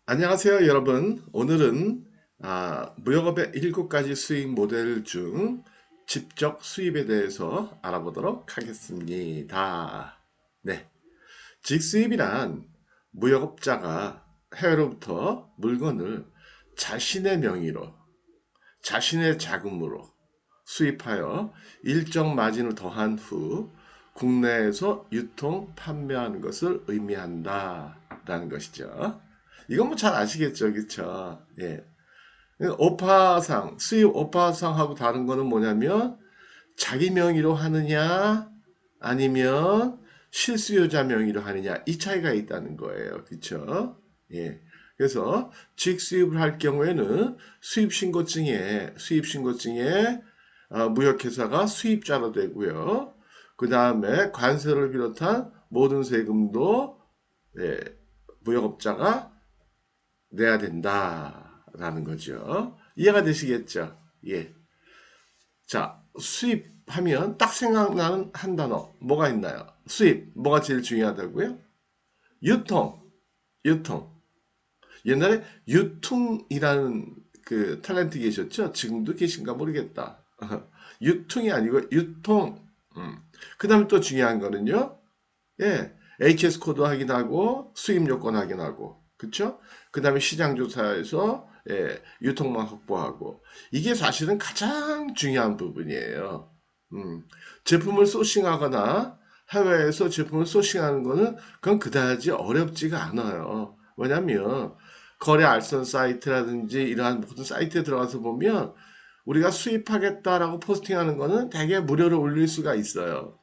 안녕하세요, 여러분. 오늘은 무역업의 7가지 수익 모델 중 직접 수입에 대해서 알아보도록 하겠습니다. 네, 직수입이란 무역업자가 해외로부터 물건을 자신의 명의로, 자신의 자금으로 수입하여 일정 마진을 더한 후 국내에서 유통, 판매하는 것을 의미한다라는 것이죠. 이건 뭐 잘 아시겠죠, 그쵸? 예. 오파상, 수입 오파상하고 다른 거는 뭐냐면 자기 명의로 하느냐 아니면 실수요자 명의로 하느냐 이 차이가 있다는 거예요. 그쵸? 예. 그래서 직수입을 할 경우에는 수입신고증에 무역회사가 수입자로 되고요. 그 다음에 관세를 비롯한 모든 세금도 예, 무역업자가 내야 된다라는 거죠. 이해가 되시겠죠? 예. 자, 수입하면 딱 생각나는 한 단어 뭐가 있나요? 수입 뭐가 제일 중요하다고요? 유통, 유통. 옛날에 유통이라는 그 탤런트 계셨죠? 지금도 계신가 모르겠다. 유통이 아니고 유통. 그 다음에 또 중요한 거는요. 예, HS 코드 확인하고 수입 요건 확인하고, 그쵸? 그 다음에 시장 조사에서 예, 유통망 확보하고 이게 사실은 가장 중요한 부분이에요. 제품을 소싱하거나 해외에서 제품을 소싱하는 거는 그건 그다지 어렵지가 않아요. 왜냐하면 거래 알선 사이트라든지 이러한 모든 사이트에 들어가서 보면 우리가 수입하겠다라고 포스팅하는 거는 대개 무료로 올릴 수가 있어요.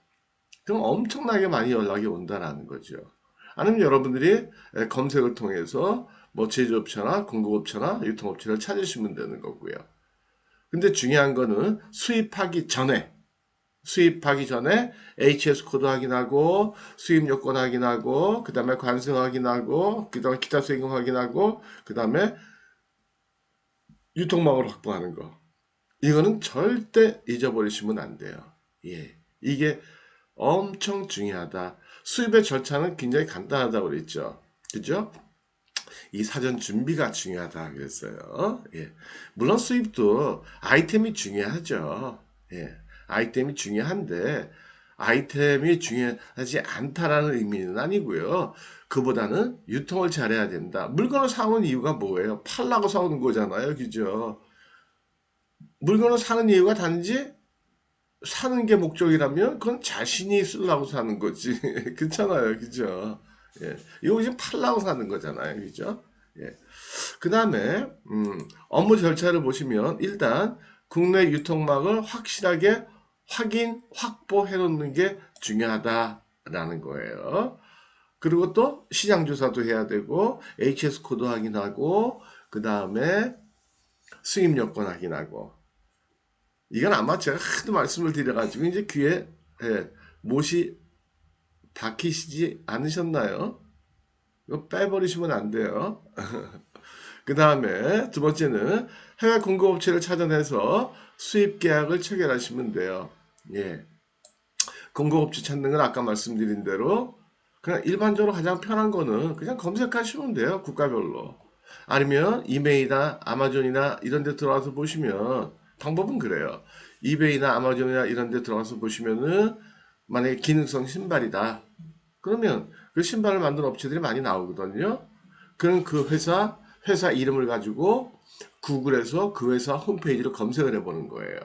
그럼 엄청나게 많이 연락이 온다라는 거죠. 아니면 여러분들이 검색을 통해서 뭐 제조업체나 공급업체나 유통업체를 찾으시면 되는 거고요. 근데 중요한 거는 수입하기 전에 HS 코드 확인하고 수입 요건 확인하고 그다음에 관세 확인하고 그다음에 기타 세금 확인하고 그다음에 유통망을 확보하는 거. 이거는 절대 잊어버리시면 안 돼요. 예. 이게 엄청 중요하다. 수입의 절차는 굉장히 간단하다고 그랬죠. 그죠? 이 사전 준비가 중요하다 그랬어요. 예. 물론 수입도 아이템이 중요하죠. 예. 아이템이 중요한데 아이템이 중요하지 않다라는 의미는 아니고요. 그보다는 유통을 잘해야 된다. 물건을 사오는 이유가 뭐예요? 팔라고 사오는 거잖아요. 그죠? 물건을 사는 이유가 단지 사는 게 목적이라면 그건 자신이 쓰려고 사는 거지. 그렇잖아요. 그죠? 예. 이거 지금 팔라고 사는 거잖아요. 그죠? 예. 그 다음에, 업무 절차를 보시면 일단 국내 유통망을 확실하게 확보해 놓는 게 중요하다라는 거예요. 그리고 또 시장 조사도 해야 되고, HS 코드 확인하고, 그 다음에 수입 여건 확인하고, 이건 아마 제가 하도 말씀을 드려가지고 이제 귀에 예, 못이 박히시지 않으셨나요? 이거 빼버리시면 안 돼요. 그 다음에 두 번째는 해외 공급업체를 찾아내서 수입 계약을 체결하시면 돼요. 예. 공급업체 찾는 건 아까 말씀드린 대로 그냥 일반적으로 가장 편한 거는 그냥 검색하시면 돼요. 국가별로. 아니면 이메이나 아마존이나 이런 데 들어와서 보시면 방법은 그래요. 이베이나 아마존이나 이런 데 들어가서 보시면은 만약에 기능성 신발이다. 그러면 그 신발을 만드는 업체들이 많이 나오거든요. 그럼 그 회사 이름을 가지고 구글에서 그 회사 홈페이지를 검색을 해보는 거예요.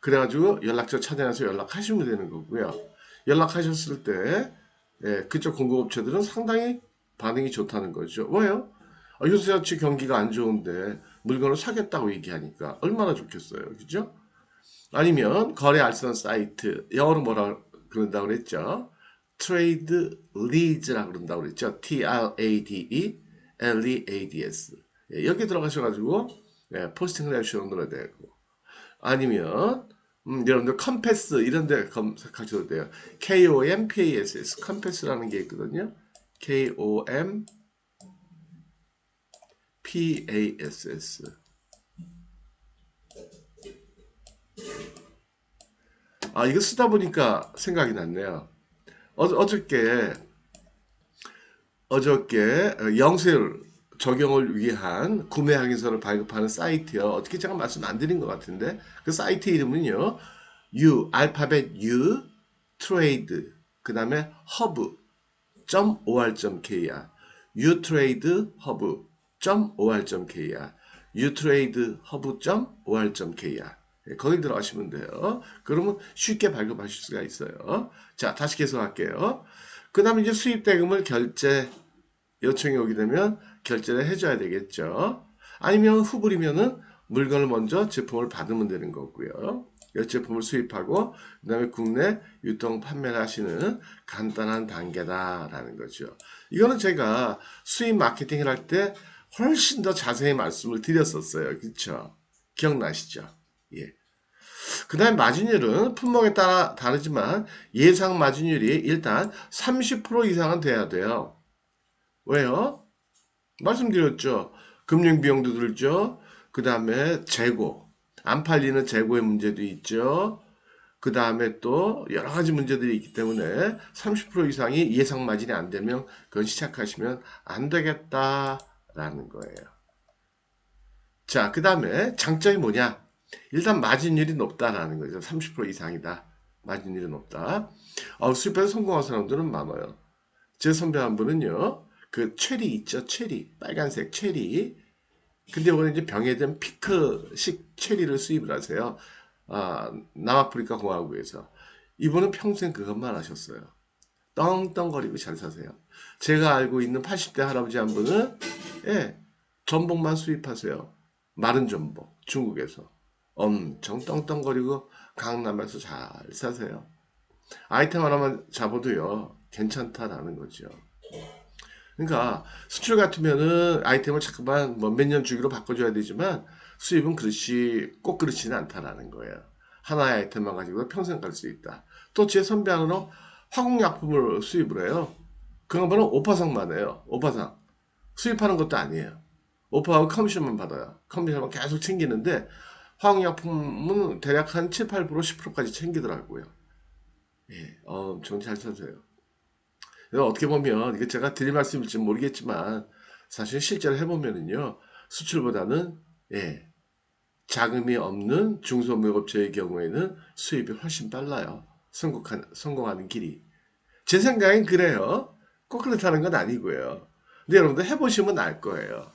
그래가지고 연락처 찾아내서 연락하시면 되는 거고요. 연락하셨을 때 예, 그쪽 공급업체들은 상당히 반응이 좋다는 거죠. 왜요? 요새 경기가 안 좋은데 물건을 사겠다고 얘기하니까 얼마나 좋겠어요. 그죠? 아니면 거래 알선 사이트, 영어로 뭐라 그런다고 그랬죠? 트레이드 리즈라고 그런다고 그랬죠? TRADE, LEADS. 예, 여기 들어가셔가지고 예, 포스팅을 해주셔도 되고 아니면 여러분들 컴패스 이런 데 검색하셔도 돼요. KOMPASS 컴패스라는 게 있거든요. KOMPASS 이거 쓰다 보니까 생각이 났네요. 어저께 영세율 적용을 위한 구매 확인서를 발급하는 사이트요. 어떻게 제가 말씀 안 드린 것 같은데 그 사이트 이름은요. 알파벳 U 트레이드 그 다음에 hub.or.kr utradeHub.or.kr utradeHub.or.kr 거기 들어가시면 돼요. 그러면 쉽게 발급하실 수가 있어요. 자, 다시 계속할게요. 그 다음에 이제 수입 대금을 결제 요청이 오게 되면 결제를 해줘야 되겠죠. 아니면 후불이면은 물건을 먼저 제품을 받으면 되는 거고요. 이 제품을 수입하고 그 다음에 국내 유통 판매를 하시는 간단한 단계다라는 거죠. 이거는 제가 수입 마케팅을 할 때 훨씬 더 자세히 말씀을 드렸었어요. 그렇죠? 기억나시죠? 예. 그 다음에 마진율은 품목에 따라 다르지만 예상 마진율이 일단 30% 이상은 돼야 돼요. 왜요? 말씀드렸죠. 금융 비용도 들죠. 그 다음에 재고, 안 팔리는 재고의 문제도 있죠. 그 다음에 또 여러 가지 문제들이 있기 때문에 30% 이상이 예상 마진이 안 되면 그건 시작하시면 안 되겠다라는 거예요. 자, 그 다음에 장점이 뭐냐? 일단 마진율이 높다라는 거죠. 30% 이상이다. 마진율이 높다. 수입에서 성공한 사람들은 많아요. 제 선배 한 분은요. 그 체리 있죠? 체리. 빨간색 체리. 근데 이거는 이제 병에 든 피크식 체리를 수입을 하세요. 남아프리카 공화국에서. 이분은 평생 그것만 하셨어요. 떵떵거리고 잘 사세요. 제가 알고 있는 80대 할아버지 한 분은 예, 전복만 수입하세요. 마른 전복, 중국에서. 엄청 떵떵거리고 강남에서 잘 사세요. 아이템 하나만 잡아도요, 괜찮다라는 거죠. 그러니까 수출 같으면은 아이템을 자꾸만 뭐 몇 년 주기로 바꿔줘야 되지만 수입은 꼭 그렇지는 않다라는 거예요. 하나의 아이템만 가지고 평생 갈 수 있다. 또 제 선배 하나는 화공약품을 수입을 해요. 그런 거는 오파상만 해요. 오파상. 수입하는 것도 아니에요. 오파하고 커미션만 받아요. 커미션만 계속 챙기는데 화공약품은 대략 한 7, 8%, 10%까지 챙기더라고요. 예, 엄청 잘 사세요. 어떻게 보면 이게 제가 드릴 말씀일지 모르겠지만 사실 실제로 해보면은요 수출보다는 예, 자금이 없는 중소무역업체의 경우에는 수입이 훨씬 빨라요. 성공하는 길이. 제 생각엔 그래요. 꼭 그렇다는 건 아니고요. 근데 여러분들 해보시면 알 거예요.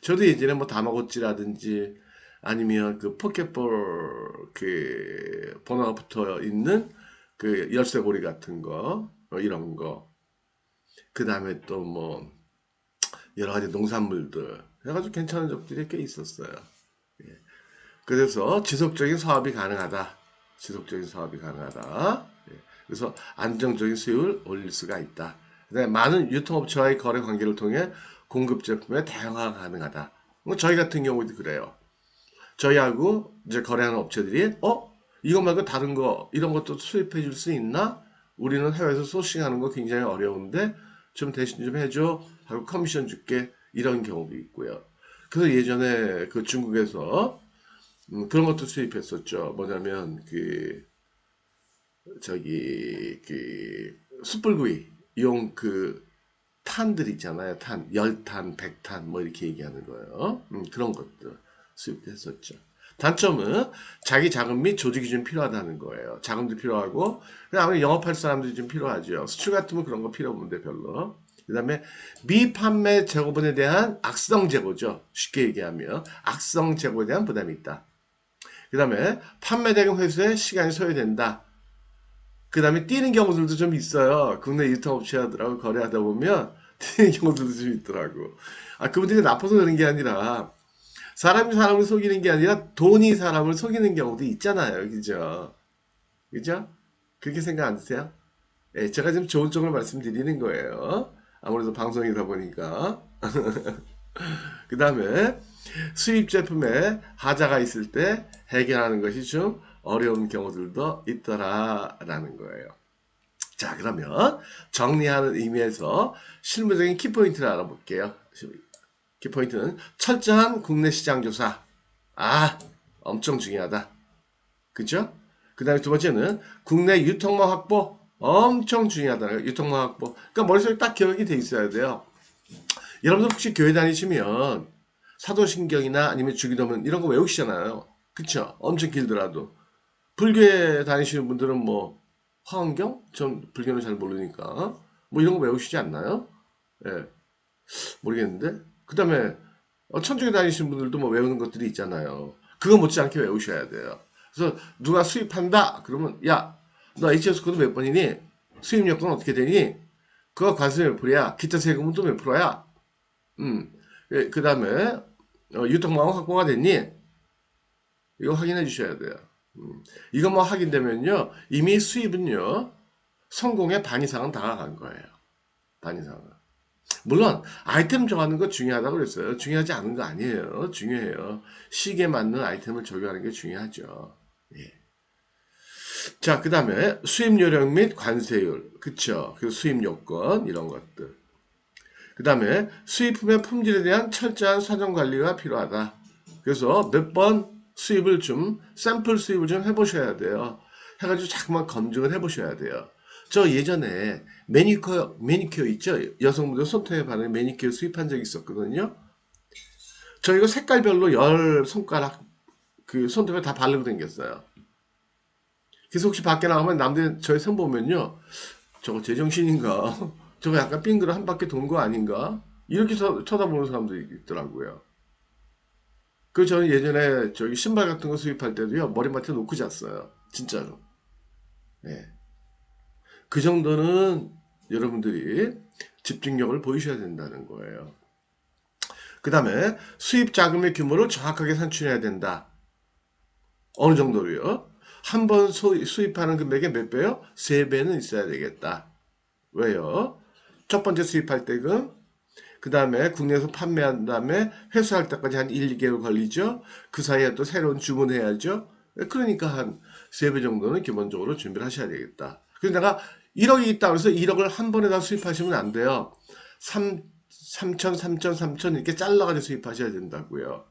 저도 예전에 뭐 다마고찌라든지 아니면 그 포켓볼 그 번호가 붙어 있는 그 열쇠고리 같은 거 이런 거. 그 다음에 또 뭐 여러 가지 농산물들 해가지고 괜찮은 적들이 꽤 있었어요. 그래서 지속적인 사업이 가능하다. 지속적인 사업이 가능하다. 그래서 안정적인 수익을 올릴 수가 있다. 그다음에 많은 유통업체와의 거래 관계를 통해 공급 제품의 다양화가 가능하다. 뭐 저희 같은 경우도 그래요. 저희하고 이제 거래하는 업체들이 이거 말고 다른 거 이런 것도 수입해 줄 수 있나? 우리는 해외에서 소싱하는 거 굉장히 어려운데 좀 대신 좀 해줘 하고 커미션 줄게 이런 경우도 있고요. 그래서 예전에 그 중국에서 그런 것도 수입했었죠. 뭐냐면 그 저기 그 숯불구이 용 그 탄들 있잖아요. 탄, 열탄, 백탄 뭐 이렇게 얘기하는 거예요. 그런 것들 수입했었죠. 단점은 자기 자금 및 조직이 좀 필요하다는 거예요. 자금도 필요하고 아무리 영업할 사람들이 좀 필요하죠. 수출 같으면 그런 거 필요 없는데 별로. 그다음에 미판매 재고분에 대한 악성 재고죠. 쉽게 얘기하면 악성 재고에 대한 부담이 있다. 그다음에 판매 대금 회수에 시간이 소요된다. 그 다음에 뛰는 경우들도 좀 있어요. 국내 유통업체들하고 거래하다 보면 뛰는 경우들도 좀 있더라고. 그분들이 나빠서 그런 게 아니라 사람이 사람을 속이는 게 아니라 돈이 사람을 속이는 경우도 있잖아요. 그죠? 그죠? 그렇게 생각 안 드세요? 예, 제가 지금 좋은 쪽으로 말씀드리는 거예요. 아무래도 방송이다 보니까. 그 다음에 수입 제품에 하자가 있을 때 해결하는 것이 좀 어려운 경우들도 있더라라는 거예요. 자, 그러면 정리하는 의미에서 실무적인 키포인트를 알아볼게요. 키포인트는 철저한 국내 시장 조사. 엄청 중요하다. 그죠? 그 다음에 두 번째는 국내 유통망 확보. 엄청 중요하다. 유통망 확보. 그러니까 머릿속에 딱 기억이 돼 있어야 돼요. 여러분들 혹시 교회 다니시면 사도신경이나 아니면 주기도문 이런 거 외우시잖아요. 그쵸? 엄청 길더라도. 불교에 다니시는 분들은 뭐 화엄경? 전 불교는 잘 모르니까 뭐 이런 거 외우시지 않나요? 예, 모르겠는데. 그 다음에 천주교 다니시는 분들도 뭐 외우는 것들이 있잖아요. 그거 못지않게 외우셔야 돼요. 그래서 누가 수입한다 그러면 야, 너 HS 코드 몇 번이니? 수입 여건 어떻게 되니? 그거 관세 몇 프로야? 기타 세금은 또 몇 프로야? 그 다음에 유통망은 확보가 됐니? 이거 확인해 주셔야 돼요. 이것만 확인되면요, 이미 수입은요, 성공의 반 이상은 다가간 거예요. 반 이상은. 물론 아이템 정하는 거 중요하다고 그랬어요. 중요하지 않은 거 아니에요. 중요해요. 시기에 맞는 아이템을 적용하는 게 중요하죠. 예. 자, 그 다음에 수입 요령 및 관세율, 그쵸? 그 수입 요건 이런 것들. 그 다음에 수입품의 품질에 대한 철저한 사정 관리가 필요하다. 그래서 몇 번 수입을 좀 샘플 수입을 좀 해보셔야 돼요. 해가지고 자꾸만 검증을 해보셔야 돼요. 저 예전에 매니큐어 있죠? 여성분들 손톱에 바르는 매니큐어 수입한 적이 있었거든요. 저 이거 색깔별로 10손가락 그 손톱에 다 바르고 다녔어요. 그래서 혹시 밖에 나가면 남들 저희 선 보면요, 저거 제정신인가? 저거 약간 빙그레 한 바퀴 돈 거 아닌가? 이렇게 쳐다보는 사람들이 있더라고요. 그 저는 예전에 저기 신발 같은 거 수입할 때도요, 머리맡에 놓고 잤어요. 진짜로. 예. 그 정도는 여러분들이 집중력을 보이셔야 된다는 거예요. 그 다음에 수입 자금의 규모를 정확하게 산출해야 된다. 어느 정도로요? 한 번 수입하는 금액의 몇 배요? 3배는 있어야 되겠다. 왜요? 첫 번째 수입할 때금, 그 다음에 국내에서 판매한 다음에 회수할 때까지 한 1, 2개월 걸리죠. 그 사이에 또 새로운 주문해야죠. 그러니까 한 3배 정도는 기본적으로 준비를 하셔야 되겠다. 그래서 내가 1억이 있다고 해서 1억을 한 번에 다 수입하시면 안 돼요. 3천, 3천, 3천 이렇게 잘라가지고 수입하셔야 된다고요.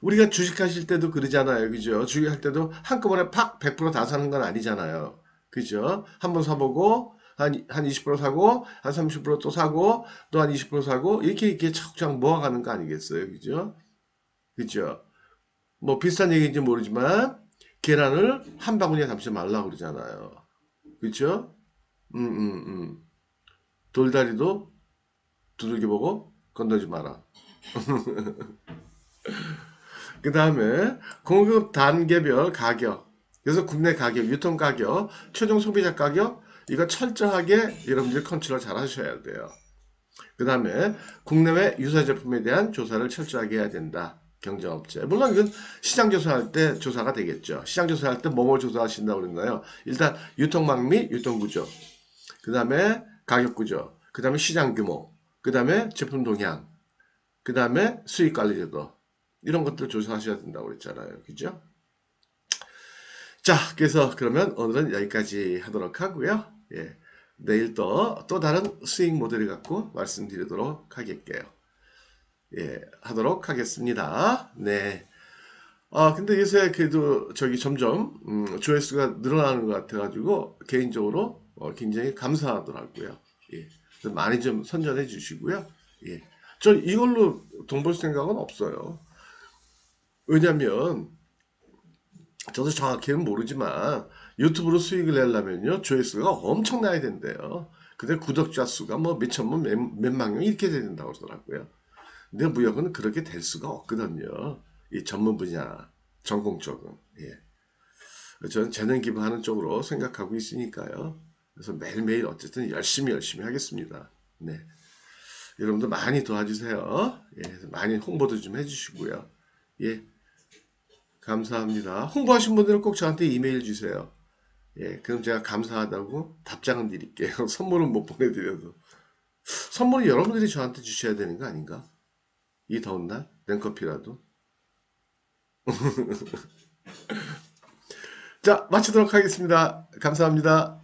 우리가 주식하실 때도 그러잖아요. 그죠? 주식할 때도 한꺼번에 팍 100%다 사는 건 아니잖아요. 그죠? 한번 사보고 한 20% 사고 한 30%또 사고 또 한 20% 사고 이렇게 차곡차곡 모아가는 거 아니겠어요? 그죠? 그죠? 뭐 비슷한 얘기인지 모르지만 계란을 한 바구니에 담지 말라고 그러잖아요. 그죠? 음, 음, 음. 돌다리도 두들겨 보고 건너지 마라. 그 다음에 공급 단계별 가격. 그래서 국내 가격, 유통 가격, 최종 소비자 가격, 이거 철저하게 여러분들이 컨트롤 잘 하셔야 돼요. 그 다음에 국내외 유사 제품에 대한 조사를 철저하게 해야 된다. 경쟁업체. 물론 이건 시장 조사할 때 조사가 되겠죠. 시장 조사할 때 뭐뭐 조사하신다고 그랬나요? 일단 유통망 및 유통 구조. 그 다음에 가격 구조. 그 다음에 시장 규모. 그 다음에 제품 동향. 그 다음에 수익 관리 제도. 이런 것들 조사하셔야 된다고 그랬잖아요. 그죠? 자, 그래서 그러면 오늘은 여기까지 하도록 하고요. 예. 내일 또 다른 수익 모델을 갖고 말씀드리도록 하겠게요. 예, 하도록 하겠습니다. 네. 근데 요새 그래도 저기 점점, 조회수가 늘어나는 것 같아가지고, 개인적으로 굉장히 감사하더라고요. 예. 그래서 많이 좀 선전해 주시고요. 예. 저 이걸로 돈 벌 생각은 없어요. 왜냐면, 저도 정확히는 모르지만 유튜브로 수익을 내려면요 조회수가 엄청나야 된대요. 근데 구독자 수가 뭐 몇천만 몇만 명 이렇게 돼야 된다고 그러더라고요. 근데 무역은 그렇게 될 수가 없거든요. 이 전문 분야 전공 쪽은. 예. 저는 재능 기부하는 쪽으로 생각하고 있으니까요. 그래서 매일매일 어쨌든 열심히 하겠습니다. 네. 여러분들 많이 도와주세요. 예. 많이 홍보도 좀 해주시고요. 예. 감사합니다. 홍보하신 분들은 꼭 저한테 이메일 주세요. 예, 그럼 제가 감사하다고 답장은 드릴게요. 선물은 못 보내드려도. 선물은 여러분들이 저한테 주셔야 되는 거 아닌가? 이 더운 날? 냉커피라도. 자, 마치도록 하겠습니다. 감사합니다.